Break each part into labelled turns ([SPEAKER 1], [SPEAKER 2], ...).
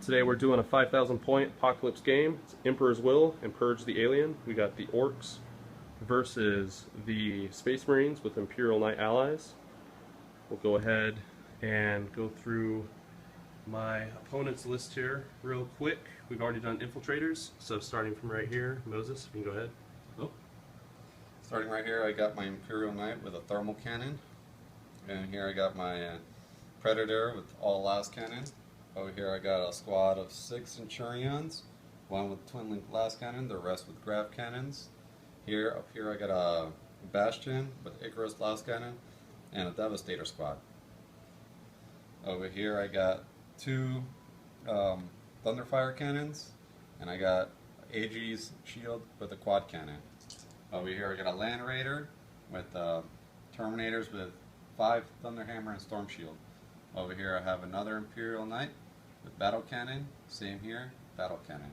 [SPEAKER 1] Today we're doing a 5,000 point apocalypse game. It's Emperor's Will and Purge the Alien. We got the Orks versus the Space Marines with Imperial Knight allies. We'll go ahead and go through my opponent's list here real quick. We've already done infiltrators, so starting from right here, Moses, you can go ahead.
[SPEAKER 2] Oh. Starting right here, I got my Imperial Knight with a thermal cannon. And here I got my Predator with all las cannon. Over here I got a squad of 6 Centurions, one with twin link las cannon, the rest with grav cannons. Up here I got a Bastion with Icarus las cannon and a Devastator squad. Over here I got 2 Thunderfire cannons, and I got Aegis shield with a quad cannon. Over here I got a Land Raider with Terminators with 5 Thunderhammer and Storm Shield. Over here I have another Imperial Knight with Battle Cannon, same here, Battle Cannon.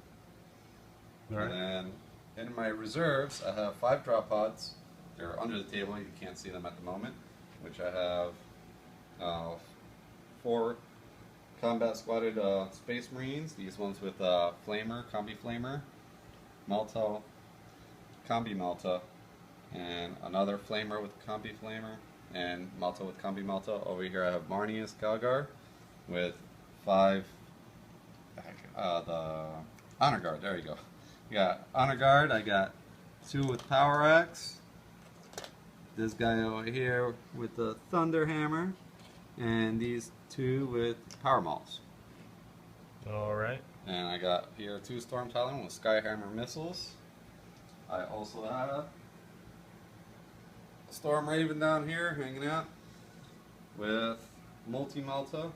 [SPEAKER 2] Right. And then in my reserves I have 5 drop pods. They're under the table, you can't see them at the moment, which I have 4 combat squadded Space Marines, these ones with Flamer, Combi Flamer, Malta, Combi Malta, and another Flamer with Combi Flamer, and Malta with Combi Malta. Over here I have Marnius Galgar with 5, the Honor Guard, there you go. Got Honor Guard, I got 2 with Power Axe, this guy over here with the Thunder Hammer, and these 2 with Power Mauls.
[SPEAKER 1] Alright.
[SPEAKER 2] And I got here 2 Storm Talon with Skyhammer missiles. I also have a Storm Raven down here hanging out with Multi-Malta,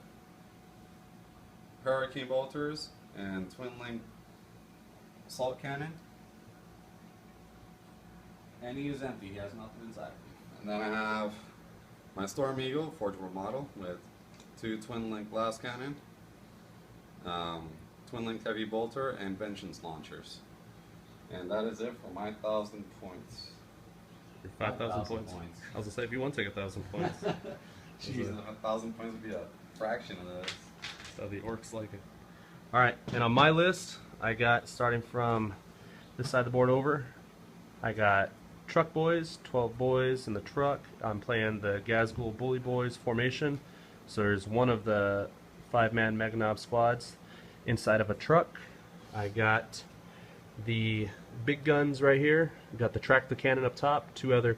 [SPEAKER 2] Hurricane Bolters, and Twin Link Assault Cannon. And he is empty, he has nothing inside. And then I have my Storm Eagle, forgeable model, with 2 Twin Link Glass Cannon, Twin Link Heavy Bolter, and Vengeance Launchers. And that is it for my 1,000 points.
[SPEAKER 1] Your 5,000 points. I was gonna say, if you want to take 1,000 points.
[SPEAKER 2] Jeez, 1,000 points would be a fraction of this.
[SPEAKER 1] So the Orks like it. Alright, and on my list, I got, starting from this side of the board over, I got Truck Boys, 12 boys in the truck. I'm playing the Gazgul Bully Boys formation. So there's one of the 5-man Meganob squads inside of a truck. I got the big guns right here. We got the Tractor Cannon up top, 2 other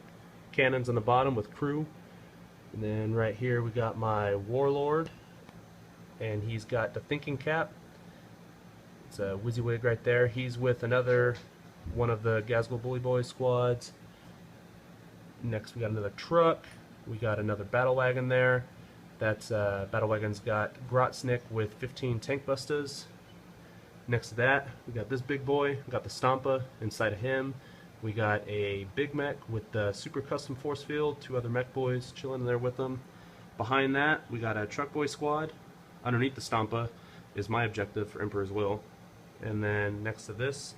[SPEAKER 1] cannons on the bottom with crew. And then right here we got my Warlord, and he's got the Thinking Cap. It's a WYSIWYG right there. He's with another one of the Gazgul Bully Boys squads. Next we got another truck. We got another battle wagon there. That's battle wagon's got Grotsnik with 15 tank busters. Next to that, we got this big boy. We got the Stampa inside of him. We got a big mech with the super custom force field. 2 other mech boys chilling there with them. Behind that, we got a truck boy squad. Underneath the Stampa is my objective for Emperor's Will. And then next to this,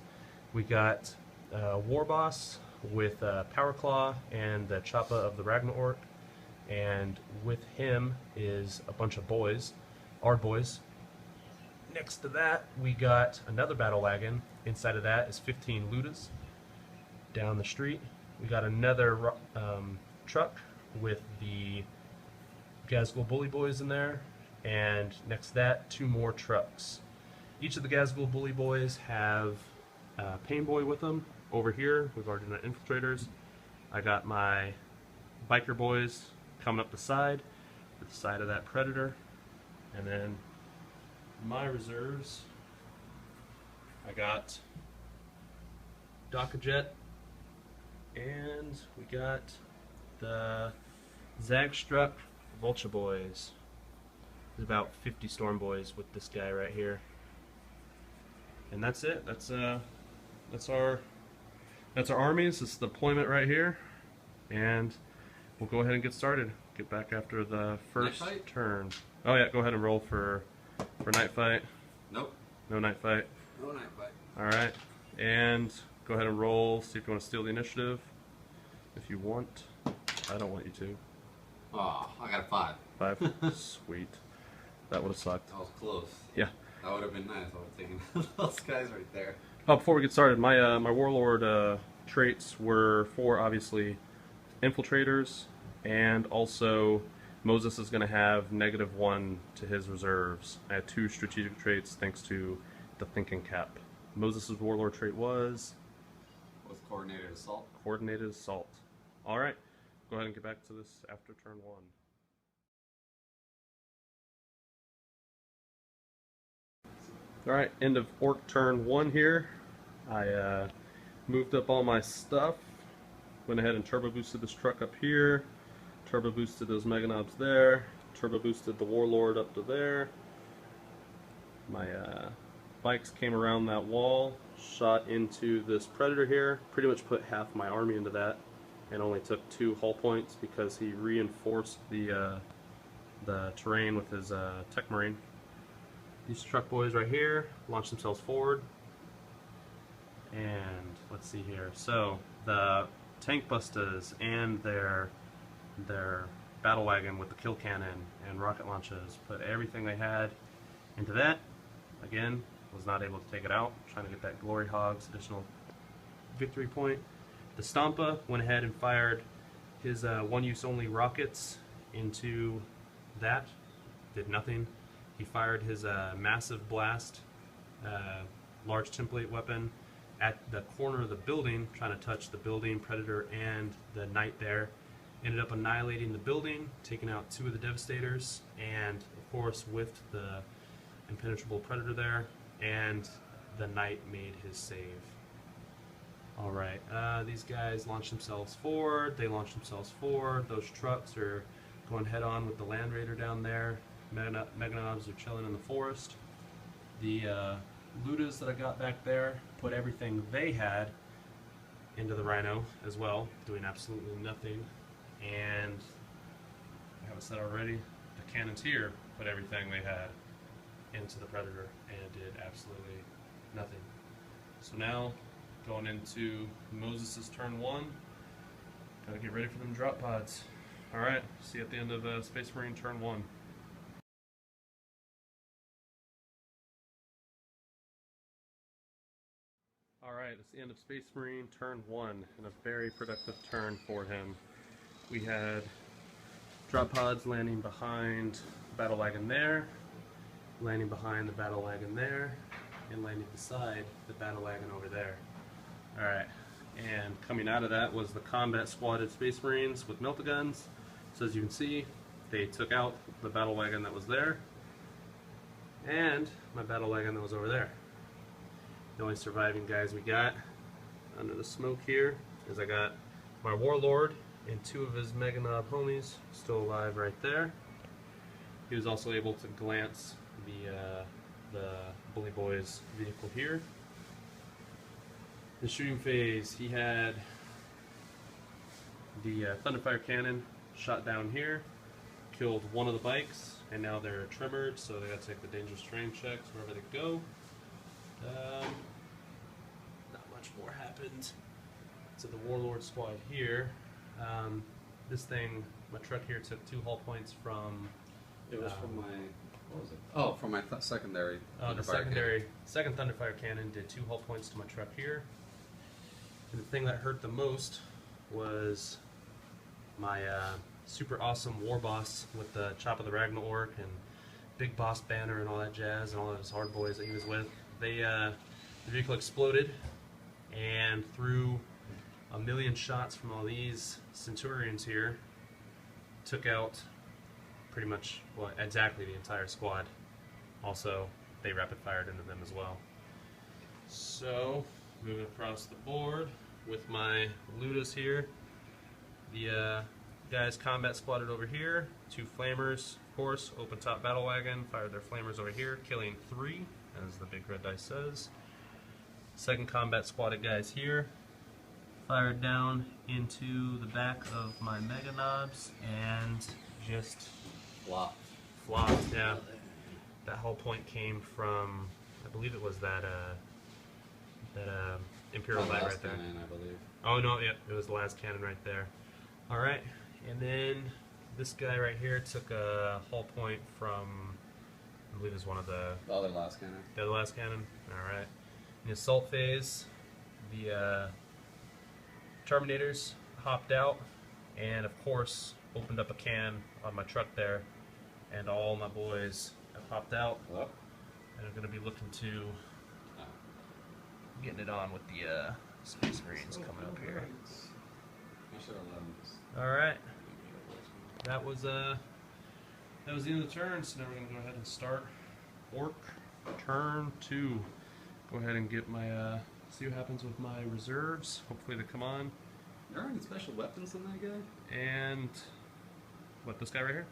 [SPEAKER 1] we got War Boss with Power Claw and the Choppa of the Ragnarok. And with him is a bunch of boys, Ard boys. Next to that, we got another battle wagon. Inside of that is 15 Ludas. Down the street, we got another truck with the Gazgul Bully Boys in there. And next to that, 2 more trucks. Each of the Gazgul Bully Boys have Pain Boy with them. Over here, we've already done infiltrators. I got my Biker Boys coming up the side of that Predator. And then my reserves, I got Jet, and we got the Zagstruck Vulture Boys. There's about 50 Storm Boys with this guy right here. And that's it. That's our armies. This is the deployment right here. And we'll go ahead and get started. Get back after the first turn. Oh yeah, go ahead and roll for night fight.
[SPEAKER 2] Nope.
[SPEAKER 1] No night fight.
[SPEAKER 2] No night fight.
[SPEAKER 1] Alright. And go ahead and roll, see if you want to steal the initiative. If you want. I don't want you to.
[SPEAKER 2] Oh, I got a 5.
[SPEAKER 1] 5? Sweet. That would have sucked.
[SPEAKER 2] That was close.
[SPEAKER 1] Yeah.
[SPEAKER 2] That would have been nice. I would have taken those guys right there.
[SPEAKER 1] Oh, before we get started, my warlord traits were for obviously infiltrators, and also Moses is going to have -1 to his reserves. I had 2 strategic traits thanks to the thinking cap. Moses' warlord trait was
[SPEAKER 2] With coordinated assault.
[SPEAKER 1] coordinated assault. All right, go ahead and get back to this after turn 1. All right, end of Orc turn 1 here. I moved up all my stuff. Went ahead and turbo boosted this truck up here. Turbo boosted those Mega Knobs there. Turbo boosted the Warlord up to there. My bikes came around that wall, shot into this Predator here. Pretty much put half my army into that, and only took 2 hull points because he reinforced the terrain with his Tech Marine. These truck boys right here launch themselves forward. And let's see here. So the tank busters and their battle wagon with the kill cannon and rocket launches put everything they had into that. Again, was not able to take it out. Trying to get that Glory Hogs additional victory point. The Stampa went ahead and fired his one-use only rockets into that. Did nothing. He fired his massive blast, large template weapon at the corner of the building, trying to touch the building, Predator, and the Knight there. Ended up annihilating the building, taking out 2 of the Devastators, and of course whiffed the impenetrable Predator there, and the Knight made his save. Alright, these guys launched themselves forward, they launched themselves forward, those trucks are going head on with the Land Raider down there. Mega Knobs are chilling in the forest. The Ludas that I got back there put everything they had into the Rhino as well, doing absolutely nothing. And I have it said already, the cannons here put everything they had into the Predator and did absolutely nothing. So now, going into Moses' turn 1, gotta get ready for them drop pods. Alright, see you at the end of Space Marine turn 1. Alright, it's the end of Space Marine turn 1, and a very productive turn for him. We had drop pods landing behind the battle wagon there, landing behind the battle wagon there, and landing beside the battle wagon over there. Alright, and coming out of that was the combat squadded Space Marines with melt-a-guns. So as you can see, they took out the battle wagon that was there, and my battle wagon that was over there. The only surviving guys we got under the smoke here is I got my Warlord and 2 of his Mega Knob homies still alive right there. He was also able to glance the Bully Boys vehicle here. The shooting phase, he had the Thunderfire cannon shot down here, killed 1 of the bikes, and now they're trimmered, so they got to take the dangerous terrain checks wherever they go. Not much more happened to the Warlord squad here. This thing, my truck here took 2 hull points from.
[SPEAKER 2] It was from my. What was it? Oh, from my secondary.
[SPEAKER 1] The second Thunderfire cannon did 2 hull points to my truck here. And the thing that hurt the most was my super awesome War Boss with the Chop of the Ragnarok and Big Boss banner and all that jazz, and all of his hard boys that he was with. The vehicle exploded, and through a million shots from all these Centurions here, took out pretty much, well, exactly the entire squad. Also, they rapid fired into them as well. So, moving across the board with my Ludas here. The guys combat squatted over here. 2 flamers, of course, open top battle wagon, fired their flamers over here, killing 3, as the big red dice says. Second combat squatted guys here, fired down into the back of my Mega Knobs and just flopped, yeah. That whole point came from, I believe it was that Imperial light right there.
[SPEAKER 2] Cannon, I believe.
[SPEAKER 1] Oh no, yeah, it was the last cannon right there. Alright, and then this guy right here took a hull point from I believe is one of the
[SPEAKER 2] other last cannon.
[SPEAKER 1] The other last cannon. All right. In the assault phase, the Terminators hopped out, and of course opened up a can on my truck there, and all my boys have popped out.
[SPEAKER 2] Hello?
[SPEAKER 1] And I'm going to be looking to getting it on with the Space Marines coming up here.
[SPEAKER 2] I should have let him just.
[SPEAKER 1] All right. That was the end of the turn. So now we're going to go ahead and start Orc turn 2. Go ahead and get my see what happens with my reserves. Hopefully they come on.
[SPEAKER 2] There aren't any special weapons in that guy?
[SPEAKER 1] And what, this guy right here?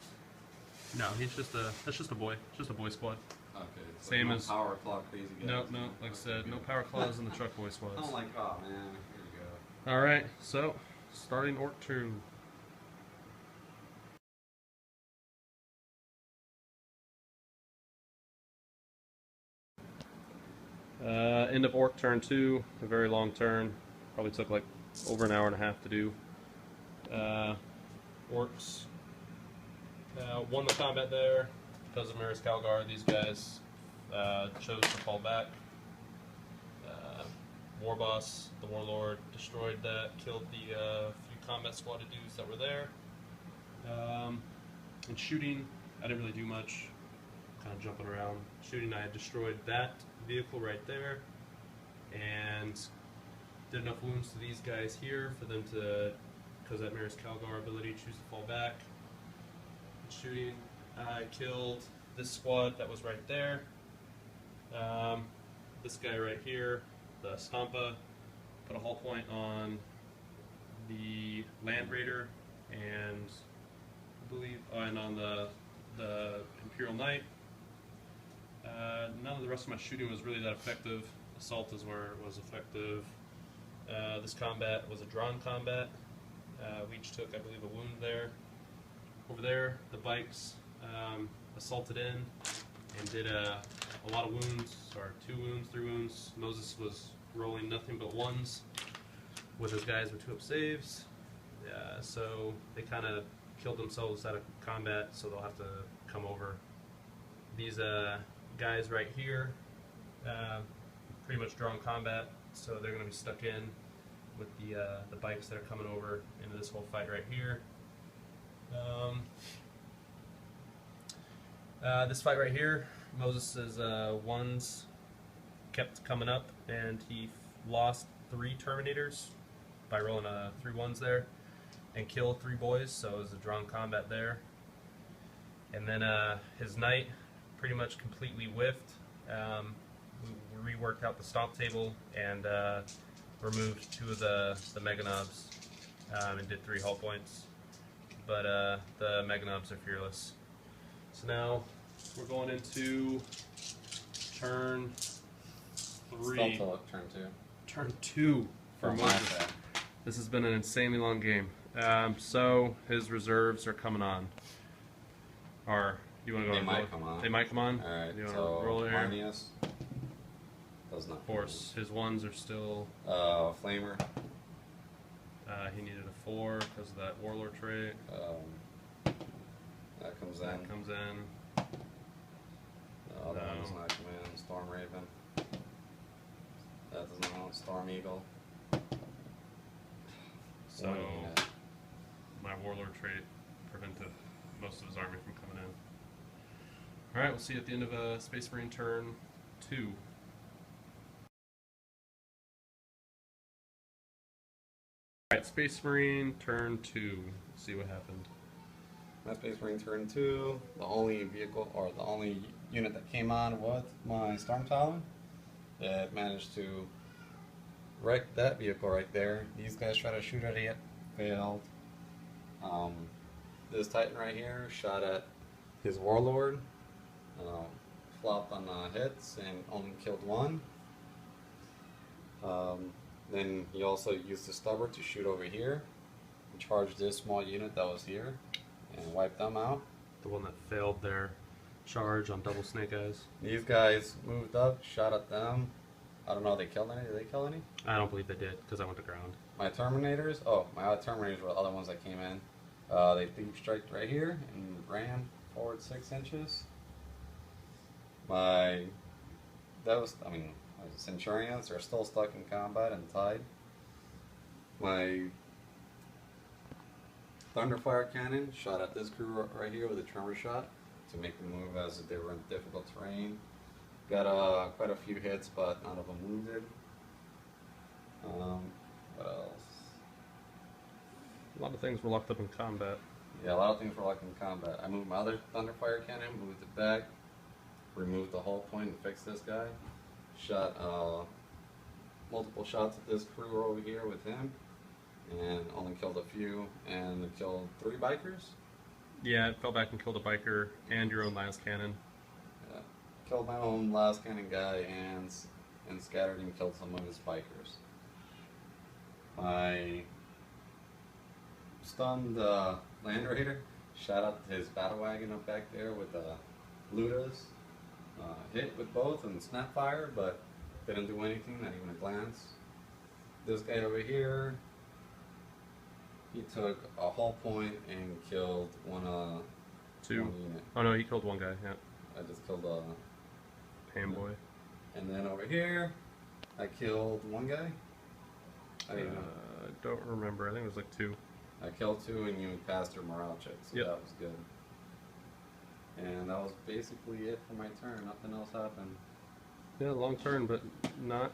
[SPEAKER 1] No, that's just a boy. It's just a boy squad.
[SPEAKER 2] Okay. So
[SPEAKER 1] Same
[SPEAKER 2] no
[SPEAKER 1] as
[SPEAKER 2] power claw crazy guys.
[SPEAKER 1] No, like I said, no power claws in the truck boy squads.
[SPEAKER 2] Oh my god, man. Here you go.
[SPEAKER 1] Alright, so starting Orc 2. End of Orc turn 2, a very long turn. Probably took like over an hour and a half to do. Orcs won the combat there because of Maris Calgar. These guys chose to fall back. War Boss, the Warlord, destroyed that, killed the few combat squatted dudes that were there. And shooting, I didn't really do much, kind of jumping around. Shooting, I destroyed that vehicle right there, and did enough wounds to these guys here for them to, because that Maris Calgar ability, choose to fall back. Shooting, I killed this squad that was right there. This guy right here, the Stampa, put a hull point on the Land Raider, and I believe, and on the Imperial Knight. None of the rest of my shooting was really that effective. Assault is where it was effective. This combat was a drawn combat. We each took, I believe, a wound there. Over there, the bikes assaulted in and did a lot of wounds, or 2 wounds, 3 wounds. Moses was rolling nothing but 1s with his guys with 2-up saves. So they kind of killed themselves out of combat, so they'll have to come over. These guys right here, pretty much drawn combat, so they're going to be stuck in with the bikes that are coming over into this whole fight right here. This fight right here, Moses' 1s kept coming up, and he lost 3 Terminators by rolling 3 1s there, and killed 3 boys, so it was a drawn combat there. And then his Knight pretty much completely whiffed. We reworked out the stomp table and removed 2 of the Mega Knobs and did 3 hull points. But the Mega Knobs are fearless. So now we're going into turn 3.
[SPEAKER 2] Still turn 2.
[SPEAKER 1] Turn 2 for
[SPEAKER 2] From
[SPEAKER 1] Moses.
[SPEAKER 2] my side.
[SPEAKER 1] This has been an insanely long game. So his reserves are coming on. Or you want to go?
[SPEAKER 2] They might come on.
[SPEAKER 1] They might come on.
[SPEAKER 2] All right.
[SPEAKER 1] You want
[SPEAKER 2] So
[SPEAKER 1] to roll it here?
[SPEAKER 2] Marnius does not.
[SPEAKER 1] Of course, his 1s are still.
[SPEAKER 2] Flamer.
[SPEAKER 1] He needed a 4 because of that Warlord trait.
[SPEAKER 2] That comes in.
[SPEAKER 1] That comes in.
[SPEAKER 2] The other one does not come in. Storm Raven. That does not. Storm Eagle.
[SPEAKER 1] So
[SPEAKER 2] One unit.
[SPEAKER 1] my Warlord trait prevented most of his army from coming in. Alright, we'll see you at the end of Space Marine turn 2. Alright, Space Marine turn 2. Let's see what happened.
[SPEAKER 2] My Space Marine turn 2. The only vehicle, or the only unit that came on with my Storm Talon, it managed to wreck that vehicle right there. These guys tried to shoot at it, failed. This Titan right here shot at his Warlord, flopped on hits and only killed 1. Then he also used the Stubber to shoot over here and charge this small unit that was here and wipe them out.
[SPEAKER 1] The one that failed their charge on double Snake Eyes.
[SPEAKER 2] These guys moved up, shot at them. I don't know if they killed any. Did they kill any?
[SPEAKER 1] I don't believe they did because I went to ground.
[SPEAKER 2] My Terminators, my other Terminators were the other ones that came in. They thief striked right here and ran forward 6 inches. Centurions are still stuck in combat and tied. My Thunderfire cannon shot at this crew right here with a tremor shot to make them move as if they were in difficult terrain. Got quite a few hits, but none of them wounded. What else?
[SPEAKER 1] A lot of things were locked up in combat.
[SPEAKER 2] Yeah, a lot of things were locked in combat. I moved my other Thunderfire cannon, moved it back, removed the hull point and fixed this guy. Shot multiple shots at this crew over here with him, and only killed a few, and killed 3 bikers.
[SPEAKER 1] Yeah, it fell back and killed a biker and your own last cannon.
[SPEAKER 2] Yeah. Killed my own last cannon guy and scattered and killed some of his bikers. I stunned Land Raider, shot up his battle wagon up back there with Ludas. Hit with both and snapfire, but didn't do anything, not even a glance. This guy over here, he took a hull point and killed one unit.
[SPEAKER 1] Oh no, he killed one guy, yeah.
[SPEAKER 2] I just killed
[SPEAKER 1] Panboy.
[SPEAKER 2] And then over here, I killed one guy. I didn't know.
[SPEAKER 1] I don't remember, I think it was like 2.
[SPEAKER 2] I killed 2 and you passed your morale check, so
[SPEAKER 1] yep.
[SPEAKER 2] That was good. And that was basically it for my turn. Nothing else happened.
[SPEAKER 1] Yeah, long turn, but not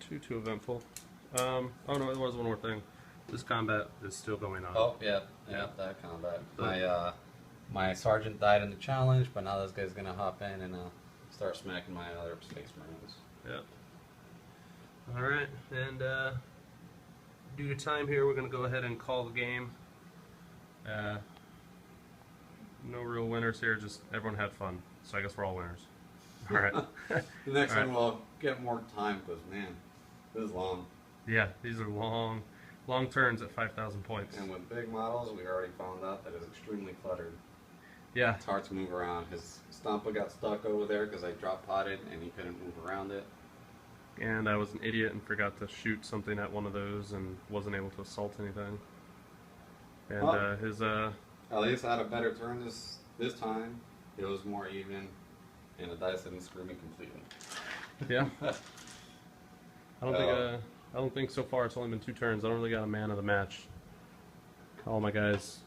[SPEAKER 1] too eventful. Oh no, there was one more thing. This combat is still going on.
[SPEAKER 2] Oh yeah, that combat. My sergeant died in the challenge, but now this guy's gonna hop in and start smacking my other Space Marines.
[SPEAKER 1] Yeah. All right, and due to time here, we're gonna go ahead and call the game. No real winners here, just everyone had fun. So I guess we're all winners. All right.
[SPEAKER 2] The next one will get more time because, man, this is long.
[SPEAKER 1] Yeah, these are long turns at 5,000 points.
[SPEAKER 2] And with big models, we already found out that it's extremely cluttered.
[SPEAKER 1] Yeah.
[SPEAKER 2] It's hard to move around. His Stompa got stuck over there because I drop potted and he couldn't move around it.
[SPEAKER 1] And I was an idiot and forgot to shoot something at one of those and wasn't able to assault anything. And his
[SPEAKER 2] at least I had a better turn this time. It was more even, and the dice didn't screw me completely.
[SPEAKER 1] Yeah. I don't think so far it's only been 2 turns. I don't really got a man of the match. All my guys.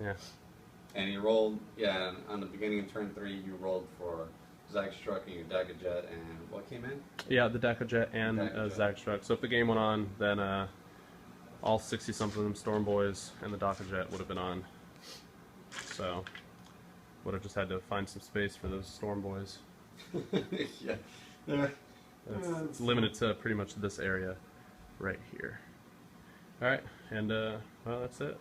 [SPEAKER 1] Yeah.
[SPEAKER 2] And you rolled, yeah, on the beginning of turn 3, you rolled for Zagstruck and your Daggerjet, and what came in?
[SPEAKER 1] Yeah, the Daggerjet and Zagstruck. So if the game went on, then all 60-something of them Storm Boys and the Daggerjet would have been on. So would have just had to find some space for those Storm Boys.
[SPEAKER 2] Yeah.
[SPEAKER 1] It's limited to pretty much this area right here. All right, and well, that's it.